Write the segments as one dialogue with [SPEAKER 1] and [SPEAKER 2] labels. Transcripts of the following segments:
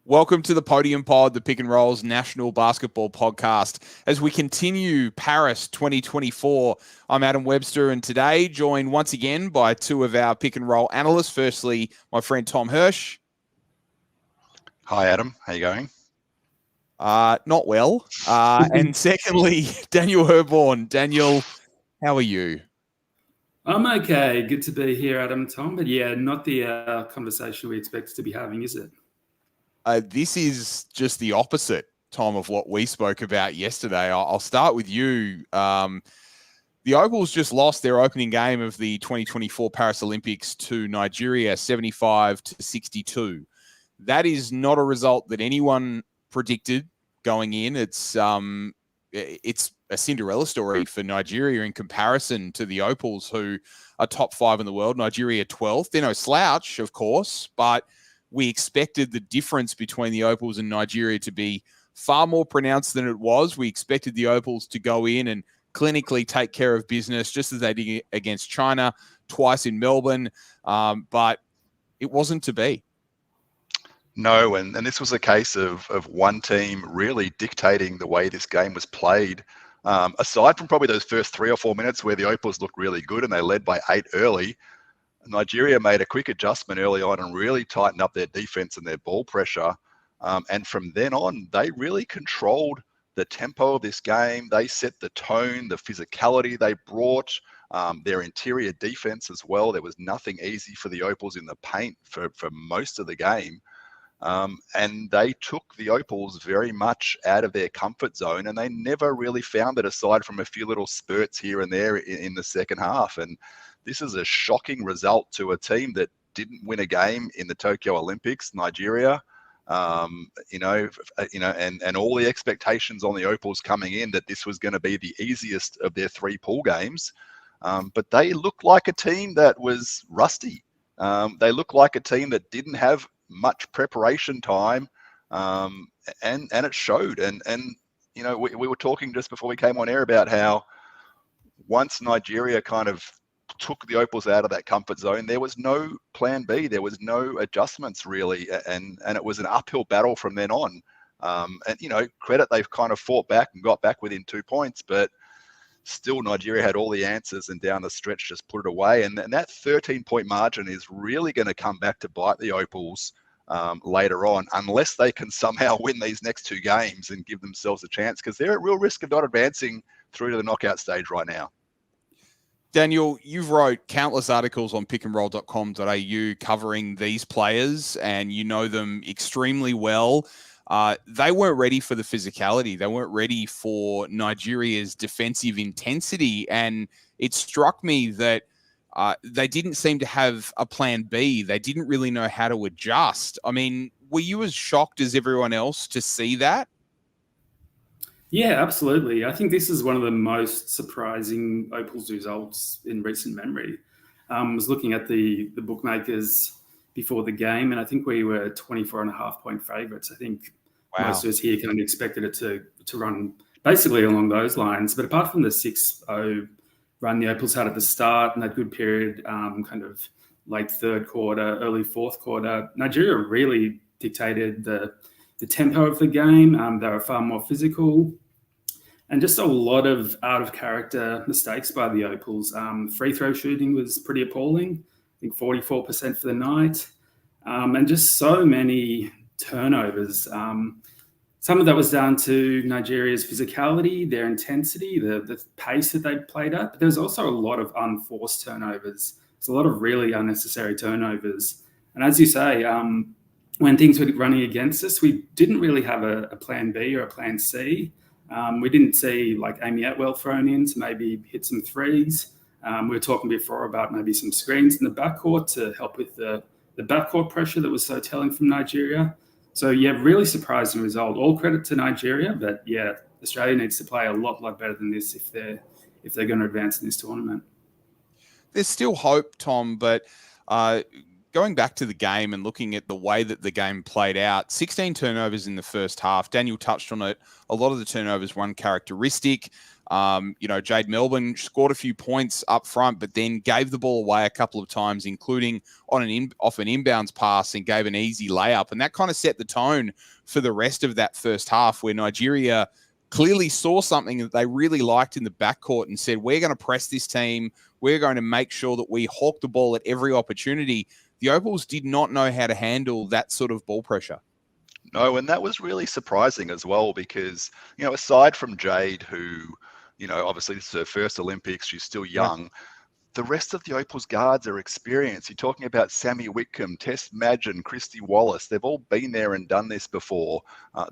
[SPEAKER 1] Welcome to the Podium Pod, the Pick and Rolls National Basketball Podcast. As we continue Paris 2024, I'm Adam Webster, and today joined once again by two of our pick and roll analysts. Firstly, my friend Tom Hirsch.
[SPEAKER 2] Hi, Adam. How you going?
[SPEAKER 1] Not well. And secondly, Daniel Herborn. Daniel, how are you?
[SPEAKER 3] I'm okay. Good to be here, Adam and Tom. But yeah, not the conversation we expected to be having, is it?
[SPEAKER 1] This is just the opposite, Tom, of what we spoke about yesterday. I'll start with you. The Opals just lost their opening game of the 2024 Paris Olympics to Nigeria, 75-62. That is not a result that anyone predicted going in. It's a Cinderella story for Nigeria in comparison to the Opals, who are top 5 in the world. Nigeria 12th. They're no slouch, of course, but we expected the difference between the Opals and Nigeria to be far more pronounced than it was. We expected the Opals to go in and clinically take care of business, just as they did against China twice in Melbourne, but it wasn't to be.
[SPEAKER 2] No, and this was a case of one team really dictating the way this game was played. Aside from probably those first 3 or 4 minutes where the Opals looked really good and they led by 8 early, Nigeria made a quick adjustment early on and really tightened up their defense and their ball pressure. And from then on, they really controlled the tempo of this game. They set the tone, the physicality they brought, their interior defense as well. There was nothing easy for the Opals in the paint for most of the game. And they took the Opals very much out of their comfort zone, and they never really found it aside from a few little spurts here and there in the second half. And this is a shocking result to a team that didn't win a game in the Tokyo Olympics, Nigeria. And all the expectations on the Opals coming in that this was going to be the easiest of their 3 pool games. But they looked like a team that was rusty. They looked like a team that didn't have much preparation time, and it showed. And we were talking just before we came on air about how once Nigeria kind of took the Opals out of that comfort zone, there was no plan B. There was no adjustments really, and it was an uphill battle from then on. Credit, they've kind of fought back and got back within 2 points, but still Nigeria had all the answers and down the stretch just put it away. And that 13-point margin is really going to come back to bite the Opals later on, unless they can somehow win these next 2 games and give themselves a chance, because they're at real risk of not advancing through to the knockout stage right now.
[SPEAKER 1] Daniel, you've wrote countless articles on pickandroll.com.au covering these players, and you know them extremely well. They weren't ready for the physicality. They weren't ready for Nigeria's defensive intensity. And it struck me that they didn't seem to have a plan B. They didn't really know how to adjust. I mean, were you as shocked as everyone else to see that?
[SPEAKER 3] Yeah, absolutely. I think this is one of the most surprising Opals results in recent memory. I was looking at the bookmakers before the game, and I think we were 24.5-point favourites. I think most of us here kind of expected it to run basically along those lines. But apart from the 6-0 run the Opals had at the start and that good period, kind of late third quarter, early fourth quarter, Nigeria really dictated the tempo of the game. They were far more physical, and just a lot of out-of-character mistakes by the Opals. Free throw shooting was pretty appalling. I think 44% for the night, and just so many turnovers. Some of that was down to Nigeria's physicality, their intensity, the pace that they played at. But there's also a lot of unforced turnovers. There's a lot of really unnecessary turnovers. And as you say, when things were running against us, we didn't really have a plan B or a plan C. We didn't see like Amy Atwell thrown in to maybe hit some threes. We were talking before about maybe some screens in the backcourt to help with the backcourt pressure that was so telling from Nigeria. So, yeah, really surprising result. All credit to Nigeria, but, yeah, Australia needs to play a lot better than this if they're going to advance in this tournament.
[SPEAKER 1] There's still hope, Tom, but going back to the game and looking at the way that the game played out, 16 turnovers in the first half. Daniel touched on it. A lot of the turnovers were uncharacteristic. Jade Melbourne scored a few points up front, but then gave the ball away a couple of times, including off an inbounds pass, and gave an easy layup. And that kind of set the tone for the rest of that first half, where Nigeria clearly saw something that they really liked in the backcourt and said, we're going to press this team. We're going to make sure that we hawk the ball at every opportunity. The Opals did not know how to handle that sort of ball pressure.
[SPEAKER 2] No, and that was really surprising as well because, aside from Jade, who, obviously this is her first Olympics, she's still young. Yeah. The rest of the Opals guards are experienced. You're talking about Sammy Whitcomb, Tess Madgen, Christy Wallace. They've all been there and done this before.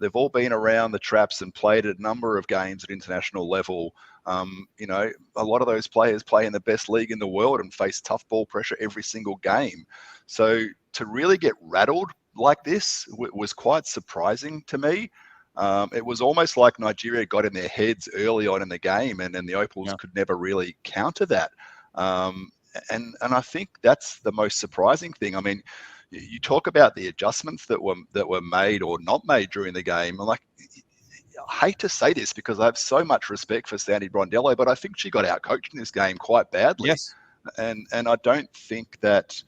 [SPEAKER 2] They've all been around the traps and played a number of games at international level. A lot of those players play in the best league in the world and face tough ball pressure every single game. So to really get rattled like this was quite surprising to me. It was almost like Nigeria got in their heads early on in the game, and the Opals could never really counter that. And I think that's the most surprising thing. I mean, you talk about the adjustments that were made or not made during the game. I hate to say this because I have so much respect for Sandy Brondello, but I think she got outcoached in this game quite badly.
[SPEAKER 1] Yes.
[SPEAKER 2] And I don't think that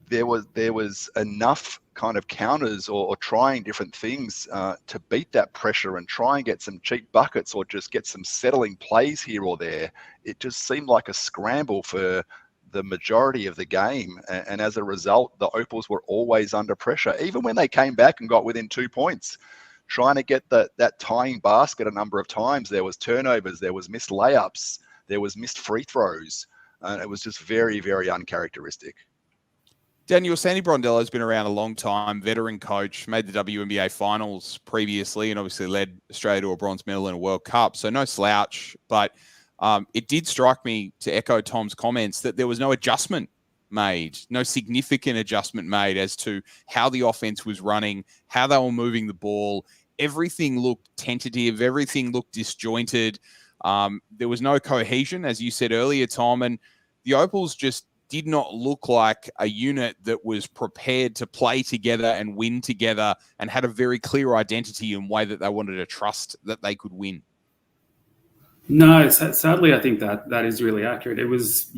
[SPEAKER 2] there was enough kind of counters or trying different things to beat that pressure and try and get some cheap buckets or just get some settling plays here or there. It just seemed like a scramble for the majority of the game. And as a result, the Opals were always under pressure, even when they came back and got within 2 points. Trying to get that tying basket a number of times, there was turnovers, there was missed layups, there was missed free throws. And it was just very, very uncharacteristic.
[SPEAKER 1] Daniel, Sandy Brondello has been around a long time, veteran coach, made the WNBA finals previously, and obviously led Australia to a bronze medal in a World Cup. So no slouch, but it did strike me, to echo Tom's comments, that there was no adjustment made, no significant adjustment made as to how the offense was running, how they were moving the ball. Everything looked tentative. Everything looked disjointed. There was no cohesion, as you said earlier, Tom, and the Opals just did not look like a unit that was prepared to play together and win together and had a very clear identity and way that they wanted to trust that they could win.
[SPEAKER 3] No, sadly, I think that is really accurate. It was,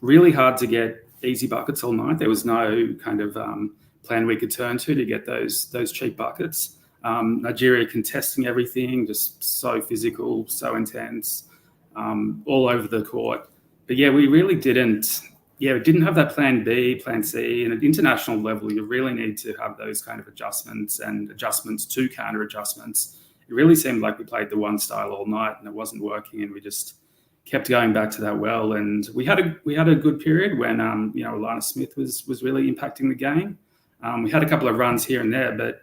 [SPEAKER 3] really hard to get easy buckets all night. There was no kind of plan we could turn to get those cheap buckets. Nigeria contesting everything, just so physical, so intense, all over the court. But we really didn't. We didn't have that plan B, plan C. And at international level, you really need to have those kind of adjustments and adjustments to counter adjustments. It really seemed like we played the one style all night and it wasn't working, and we just kept going back to that well. And we had a good period when Alana Smith was really impacting the game. We had a couple of runs here and there, but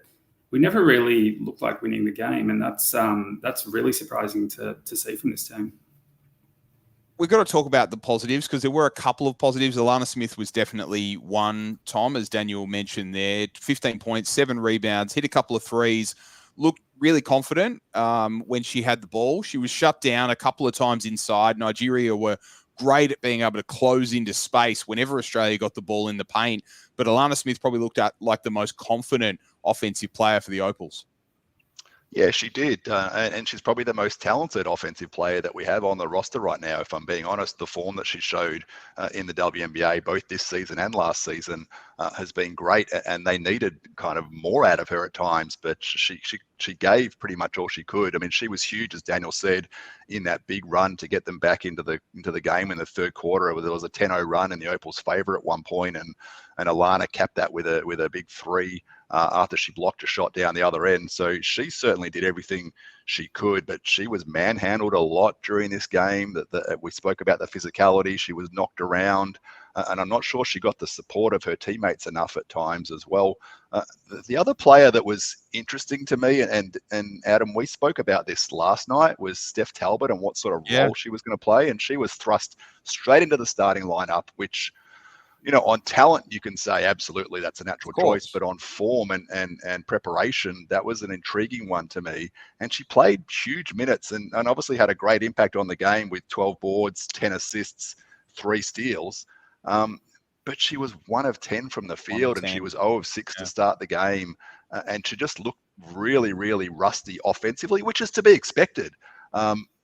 [SPEAKER 3] we never really looked like winning the game, and that's really surprising to see from this team.
[SPEAKER 1] We've got to talk about the positives because there were a couple of positives. Alana Smith was definitely one, Tom, as Daniel mentioned there. 15 points, 7 rebounds, hit a couple of threes, looked really confident when she had the ball. She was shut down a couple of times inside. Nigeria were great at being able to close into space whenever Australia got the ball in the paint. But Alana Smith probably looked at like the most confident offensive player for the Opals.
[SPEAKER 2] Yeah, she did. And she's probably the most talented offensive player that we have on the roster right now, if I'm being honest. The form that she showed in the WNBA, both this season and last season, has been great. And they needed kind of more out of her at times, but she gave pretty much all she could. I mean, she was huge, as Daniel said, in that big run to get them back into the game in the third quarter. There was a 10-0 run in the Opals' favor at one point, and Alana capped that with a big three after she blocked a shot down the other end. So she certainly did everything she could, but she was manhandled a lot during this game. That we spoke about the physicality. She was knocked around, and I'm not sure she got the support of her teammates enough at times as well. The other player that was interesting to me, and Adam, we spoke about this last night, was Steph Talbot and what sort of role she was going to play, and she was thrust straight into the starting lineup, which, on talent, you can say absolutely that's a natural choice, but on form and preparation, that was an intriguing one to me. And she played huge minutes and obviously had a great impact on the game with 12 boards, 10 assists, 3 steals. But she was 1 of 10 from the field, and she was 0 of 6 to start the game. And she just looked really, really rusty offensively, which is to be expected.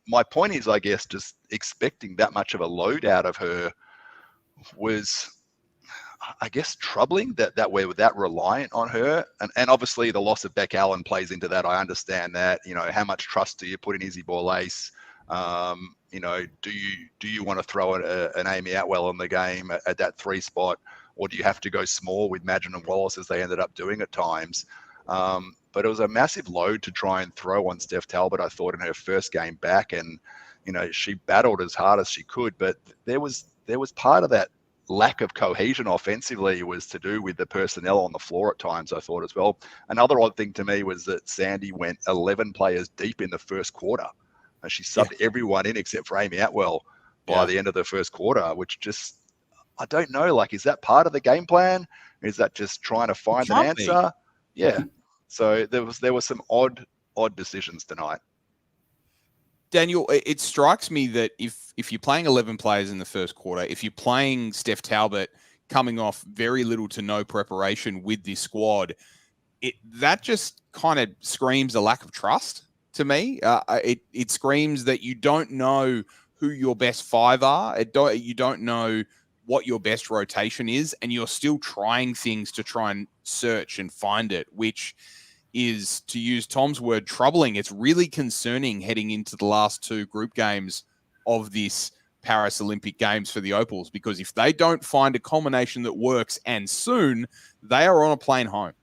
[SPEAKER 2] my point is, I guess, just expecting that much of a load out of her was, I guess, troubling that we're that reliant on her. And obviously the loss of Beck Allen plays into that. I understand that. How much trust do you put in Izzy Borlase? Do you want to throw an Amy Atwell in the game at that 3 spot, or do you have to go small with Madgen and Wallace as they ended up doing at times? But it was a massive load to try and throw on Steph Talbot, I thought, in her first game back. And, she battled as hard as she could, but there was part of that lack of cohesion offensively was to do with the personnel on the floor at times, I thought, as well. Another odd thing to me was that Sandy went 11 players deep in the first quarter. And she subbed everyone in except for Amy Atwell by the end of the first quarter, which just, I don't know, is that part of the game plan? Is that just trying to find an answer? Yeah. So there was some odd decisions tonight.
[SPEAKER 1] Daniel, it strikes me that if you're playing 11 players in the first quarter, if you're playing Steph Talbot coming off very little to no preparation with this squad, that just kind of screams a lack of trust to me. It screams that you don't know who your best 5 are. You don't know what your best rotation is, and you're still trying things to try and search and find it, which is, to use Tom's word, troubling. It's really concerning heading into the last 2 group games of this Paris Olympic Games for the Opals, because if they don't find a combination that works and soon, they are on a plane home.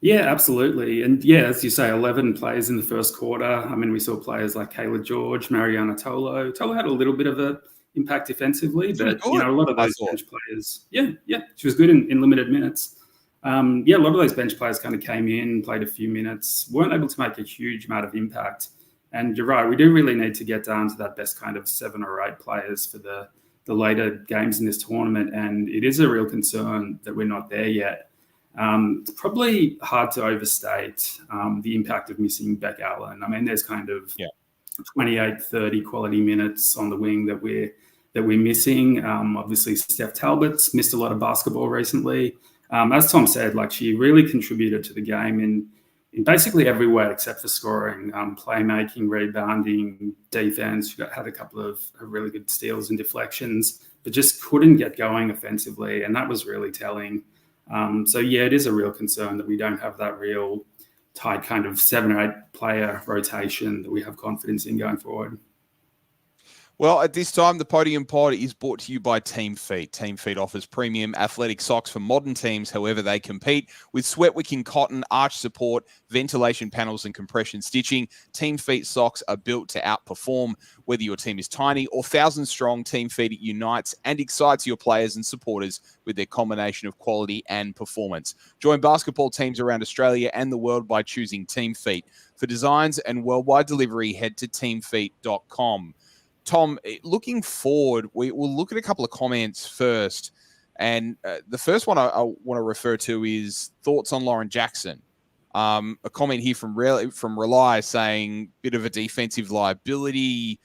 [SPEAKER 3] Yeah, absolutely. And yeah, as you say, 11 players in the first quarter. I mean, we saw players like Kayla George, Mariana Tolo. Tolo had a little bit of an impact defensively, but a lot of those bench players, she was good in limited minutes. A lot of those bench players kind of came in, played a few minutes, weren't able to make a huge amount of impact. And you're right, we do really need to get down to that best kind of 7 or 8 players for the later games in this tournament. And it is a real concern that we're not there yet. It's probably hard to overstate the impact of missing Beck Allen. I mean, there's kind of 28, 30 quality minutes on the wing that we're missing. Obviously, Steph Talbot's missed a lot of basketball recently. As Tom said, she really contributed to the game in basically every way except for scoring, playmaking, rebounding, defense. She had a couple of really good steals and deflections, but just couldn't get going offensively, and that was really telling. It is a real concern that we don't have that real tight kind of 7 or 8 player rotation that we have confidence in going forward.
[SPEAKER 1] Well, at this time, the Podium Pod is brought to you by Team Feet. Team Feet offers premium athletic socks for modern teams, however they compete. With sweat wicking cotton, arch support, ventilation panels, and compression stitching, Team Feet socks are built to outperform. Whether your team is tiny or 1,000 strong, Team Feet unites and excites your players and supporters with their combination of quality and performance. Join basketball teams around Australia and the world by choosing Team Feet. For designs and worldwide delivery, head to teamfeet.com. Tom, looking forward, we'll look at a couple of comments first. And the first one I want to refer to is thoughts on Lauren Jackson. A comment here from Rely saying bit of a defensive liability,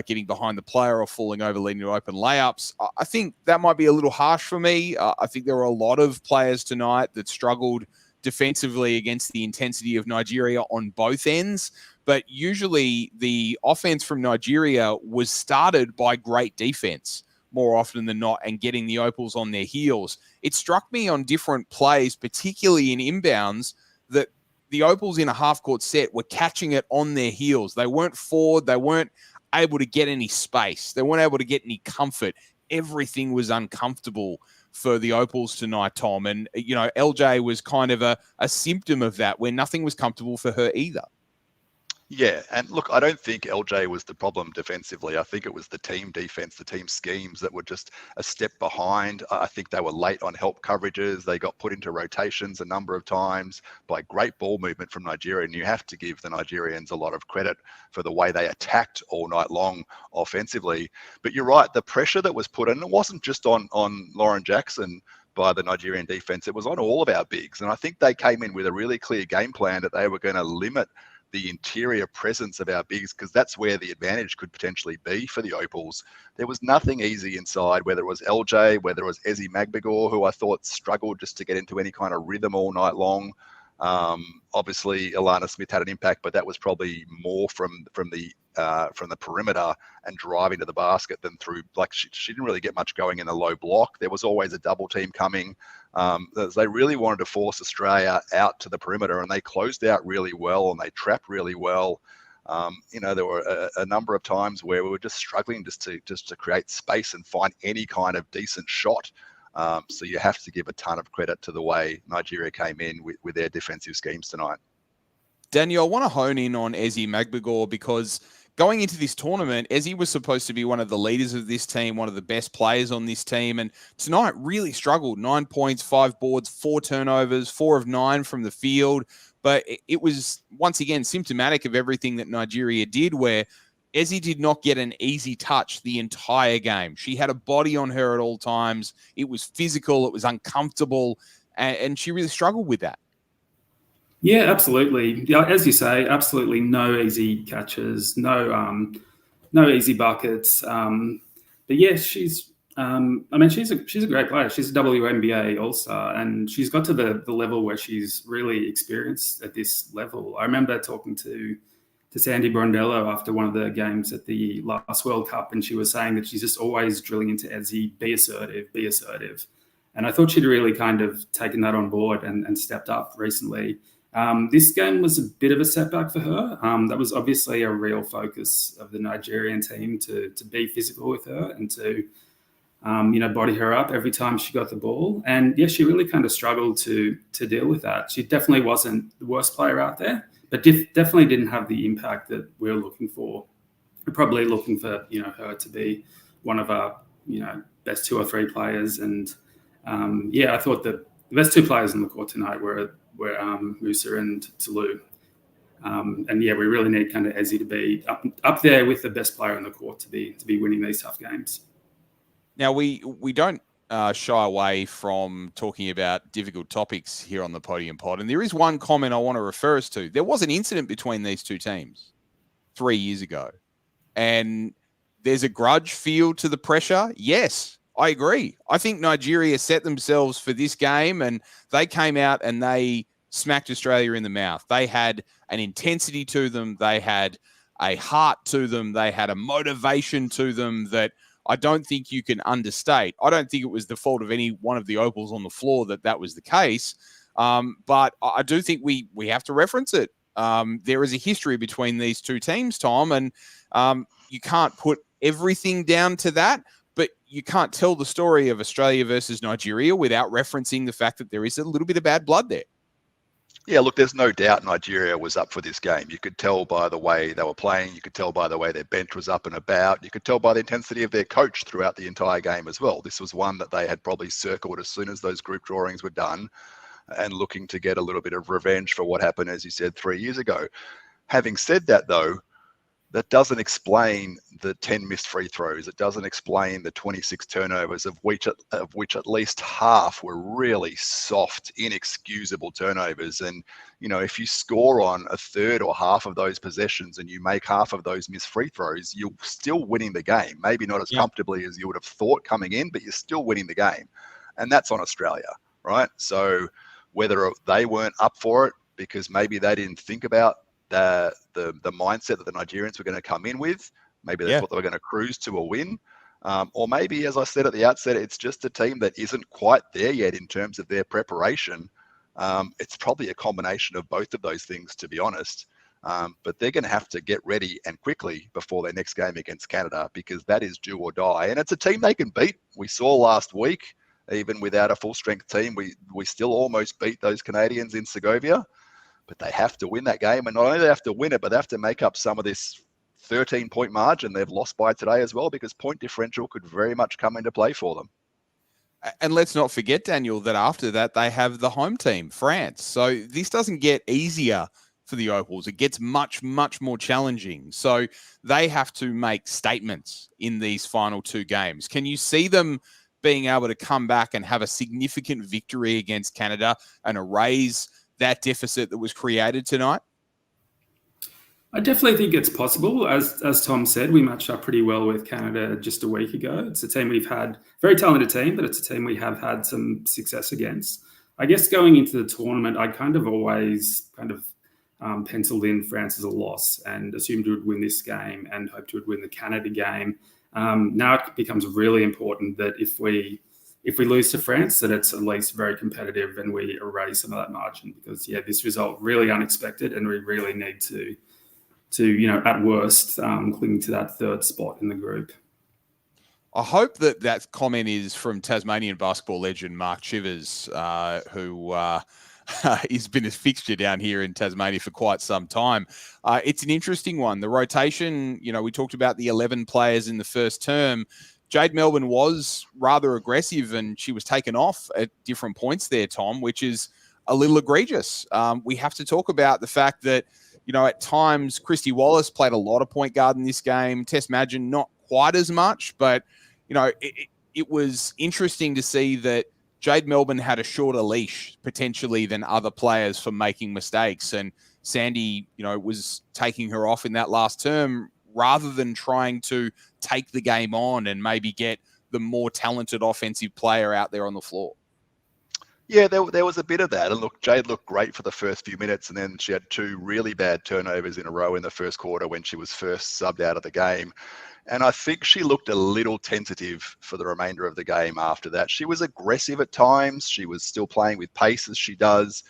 [SPEAKER 1] getting behind the player or falling over, leading to open layups. I think that might be a little harsh for me. I think there were a lot of players tonight that struggled defensively against the intensity of Nigeria on both ends. But usually the offense from Nigeria was started by great defense more often than not and getting the Opals on their heels. It struck me on different plays, particularly in inbounds, that the Opals in a half-court set were catching it on their heels. They weren't forward. They weren't able to get any space. They weren't able to get any comfort. Everything was uncomfortable for the Opals tonight, Tom. And, LJ was kind of a symptom of that, where nothing was comfortable for her either.
[SPEAKER 2] Yeah, and look, I don't think LJ was the problem defensively. I think it was the team defense, the team schemes that were just a step behind. I think they were late on help coverages. They got put into rotations a number of times by great ball movement from Nigeria. And you have to give the Nigerians a lot of credit for the way they attacked all night long offensively. But you're right, the pressure that was put in, it wasn't just on Lauren Jackson by the Nigerian defense. It was on all of our bigs. And I think they came in with a really clear game plan that they were going to limit the interior presence of our bigs, because that's where the advantage could potentially be for the Opals. There was nothing easy inside, whether it was LJ, whether it was Ezzy Magbegor, who I thought struggled just to get into any kind of rhythm all night long. Obviously, Alana Smith had an impact, but that was probably more from the perimeter and driving to the basket than through. Like she didn't really get much going in the low block. There was always a double team coming. They really wanted to force Australia out to the perimeter, and they closed out really well and they trapped really well. There were a number of times where we were just struggling just to create space and find any kind of decent shot. So you have to give a ton of credit to the way Nigeria came in with their defensive schemes tonight.
[SPEAKER 1] Daniel, I want to hone in on Ezi Magbagor because going into this tournament, Ezi was supposed to be one of the leaders of this team, one of the best players on this team, and tonight really struggled. 9 points, 5 boards, 4 turnovers, 4 of 9 from the field. But it was, once again, symptomatic of everything that Nigeria did, where Ezi did not get an easy touch the entire game. She had a body on her at all times. It was physical. It was uncomfortable. And she really struggled with that.
[SPEAKER 3] Yeah, absolutely. Yeah, as you say, absolutely no easy catches, no easy buckets. But yeah, she's a great player. She's a WNBA All-Star, and she's got to the level where she's really experienced at this level. I remember talking to Sandy Brondello after one of the games at the last World Cup, and she was saying that she's just always drilling into Ezi, be assertive. And I thought she'd really kind of taken that on board and stepped up recently. This game was a bit of a setback for her. That was obviously a real focus of the Nigerian team to be physical with her and to body her up every time she got the ball. And yeah, she really kind of struggled to deal with that. She definitely wasn't the worst player out there, but definitely didn't have the impact that we're looking for. We're probably looking for her to be one of our best 2 or 3 players. And I thought that the best 2 players on the court tonight were Musa and Tulu. And yeah, we really need kind of Ezi to be up there with the best player on the court to be winning these tough games.
[SPEAKER 1] Now, we don't shy away from talking about difficult topics here on the Podium Pod. And there is one comment I want to refer us to. There was an incident between these 2 teams 3 years ago. And there's a grudge feel to the pressure. Yes, I agree. I think Nigeria set themselves for this game and they came out and they smacked Australia in the mouth. They had an intensity to them. They had a heart to them. They had a motivation to them that I don't think you can understate. I don't think it was the fault of any one of the Opals on the floor that was the case. But I do think we have to reference it. There is a history between these 2 teams, Tom, and you can't put everything down to that, but you can't tell the story of Australia versus Nigeria without referencing the fact that there is a little bit of bad blood there.
[SPEAKER 2] Yeah, look, there's no doubt Nigeria was up for this game. You could tell by the way they were playing. You could tell by the way their bench was up and about. You could tell by the intensity of their coach throughout the entire game as well. This was one that they had probably circled as soon as those group drawings were done and looking to get a little bit of revenge for what happened, as you said, 3 years ago. Having said that, though, that doesn't explain the 10 missed free throws. It doesn't explain the 26 turnovers, of which at least half were really soft, inexcusable turnovers. And, if you score on a third or half of those possessions and you make half of those missed free throws, you're still winning the game. Maybe not as comfortably as you would have thought coming in, but you're still winning the game. And that's on Australia, right? So whether they weren't up for it because maybe they didn't think about the mindset that the Nigerians were going to come in with. Maybe that's what they were going to cruise to a win. Or maybe, as I said at the outset, it's just a team that isn't quite there yet in terms of their preparation. It's probably a combination of both of those things, to be honest. But they're going to have to get ready and quickly before their next game against Canada, because that is do or die. And it's a team they can beat. We saw last week, even without a full-strength team, we still almost beat those Canadians in Segovia. But they have to win that game. And not only do they have to win it, but they have to make up some of this 13-point margin they've lost by today as well, because point differential could very much come into play for them.
[SPEAKER 1] And let's not forget, Daniel, that after that, they have the home team, France. So this doesn't get easier for the Opals. It gets much, much more challenging. So they have to make statements in these final 2 games. Can you see them being able to come back and have a significant victory against Canada and erase that deficit that was created tonight?
[SPEAKER 3] I definitely think it's possible. As Tom said, we matched up pretty well with Canada just a week ago. It's a team we've had, very talented team, but it's a team we have had some success against. I guess going into the tournament, I kind of always penciled in France as a loss and assumed we would win this game and hoped we would win the Canada game. Now it becomes really important that if we lose to France, that it's at least very competitive and we erase some of that margin, because this result really unexpected and we really need to at worst cling to that third spot in the group.
[SPEAKER 1] I hope that comment is from Tasmanian basketball legend Mark Chivers, who has been a fixture down here in Tasmania for quite some time. It's an interesting one. The rotation, we talked about the 11 players in the first term. Jade Melbourne was rather aggressive and she was taken off at different points there, Tom, which is a little egregious. We have to talk about the fact that, at times Christy Wallace played a lot of point guard in this game. Tess Madgen not quite as much, but, it was interesting to see that Jade Melbourne had a shorter leash potentially than other players for making mistakes. And Sandy, was taking her off in that last term rather than trying to take the game on and maybe get the more talented offensive player out there on the floor.
[SPEAKER 2] Yeah, there was a bit of that. And look, Jade looked great for the first few minutes, and then she had 2 really bad turnovers in a row in the first quarter when she was first subbed out of the game. And I think she looked a little tentative for the remainder of the game after that. She was aggressive at times. She was still playing with pace as she does,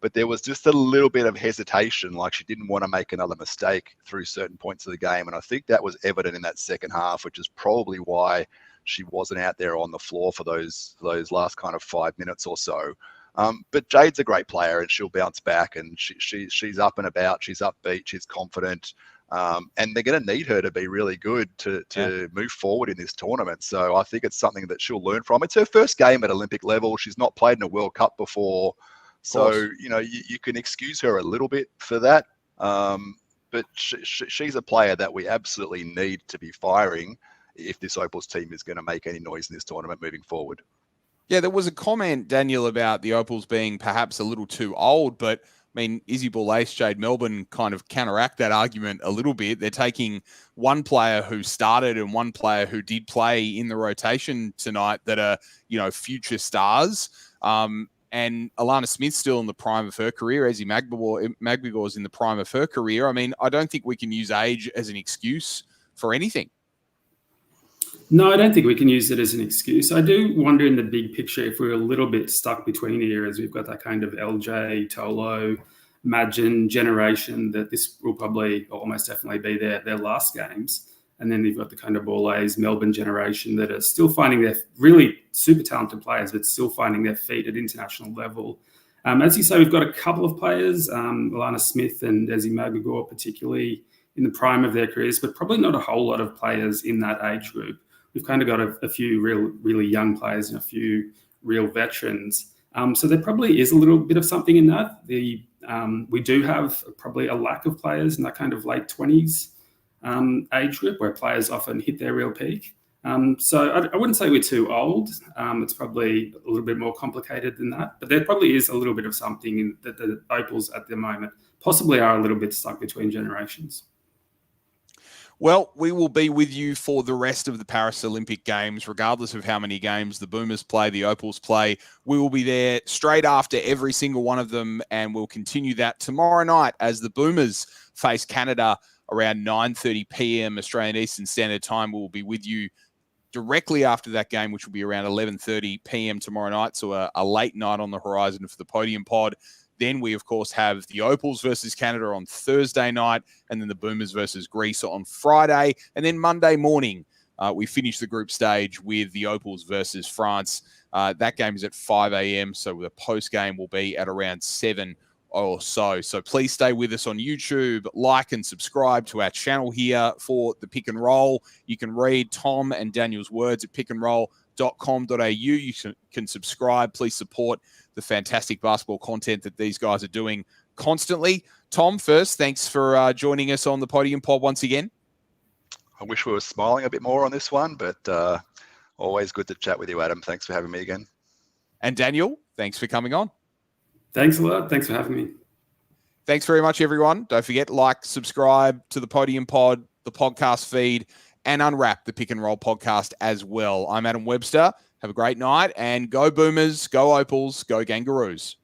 [SPEAKER 2] but there was just a little bit of hesitation, like she didn't want to make another mistake through certain points of the game. And I think that was evident in that second half, which is probably why she wasn't out there on the floor for those last kind of 5 minutes or so. But Jade's a great player and she'll bounce back, and she's up and about, she's upbeat, she's confident. And they're going to need her to be really good to move forward in this tournament. So I think it's something that she'll learn from. It's her first game at Olympic level. She's not played in a World Cup before. So, you can excuse her a little bit for that. But she's a player that we absolutely need to be firing if this Opals team is going to make any noise in this tournament moving forward.
[SPEAKER 1] Yeah, there was a comment, Daniel, about the Opals being perhaps a little too old, but Izzy Ball-Ace, Jade Melbourne kind of counteract that argument a little bit. They're taking one player who started and one player who did play in the rotation tonight that are, future stars. And Alana Smith's still in the prime of her career. Ezzy Magbegor's in the prime of her career. I don't think we can use age as an excuse for anything.
[SPEAKER 3] No, I don't think we can use it as an excuse. I do wonder in the big picture if we're a little bit stuck between eras. We've got that kind of LJ, Tolo, Madgen generation that this will probably almost definitely be their last games. And then you've got the kind of Ball-A's Melbourne generation that are still finding their really super talented players, but still finding their feet at international level. As you say, we've got a couple of players, Alana Smith and Ezzy Magbegor particularly in the prime of their careers, but probably not a whole lot of players in that age group. We've kind of got a few really young players and a few real veterans. So there probably is a little bit of something in that. We do have probably a lack of players in that kind of late 20s age group where players often hit their real peak. So I wouldn't say we're too old. It's probably a little bit more complicated than that. But there probably is a little bit of something in that the Opals at the moment possibly are a little bit stuck between generations.
[SPEAKER 1] Well, we will be with you for the rest of the Paris Olympic Games, regardless of how many games the Boomers play, the Opals play. We will be there straight after every single one of them, and we'll continue that tomorrow night as the Boomers face Canada around 9:30 p.m. Australian Eastern Standard Time. We'll be with you directly after that game, which will be around 11:30 p.m. tomorrow night, so a late night on the horizon for the Podium pod. Then we, of course, have the Opals versus Canada on Thursday night, and then the Boomers versus Greece on Friday. And then Monday morning, we finish the group stage with the Opals versus France. That game is at 5 a.m., so the post-game will be at around 7 or so. So please stay with us on YouTube, like and subscribe to our channel here for the Pick and Roll. You can read Tom and Daniel's words at pickandroll.com.au. You can subscribe. Please support the fantastic basketball content that these guys are doing constantly. Tom, first, thanks for joining us on the Podium pod once again.
[SPEAKER 2] I wish we were smiling a bit more on this one, but always good to chat with you, Adam. Thanks for having me again.
[SPEAKER 1] And Daniel, thanks for coming on.
[SPEAKER 3] Thanks a lot. Thanks for having me.
[SPEAKER 1] Thanks very much, everyone. Don't forget, like, subscribe to the Podium pod, the podcast feed, and unwrap the Pick and Roll podcast as well. I'm Adam Webster. Have a great night, and go Boomers, go Opals, go Kangaroos.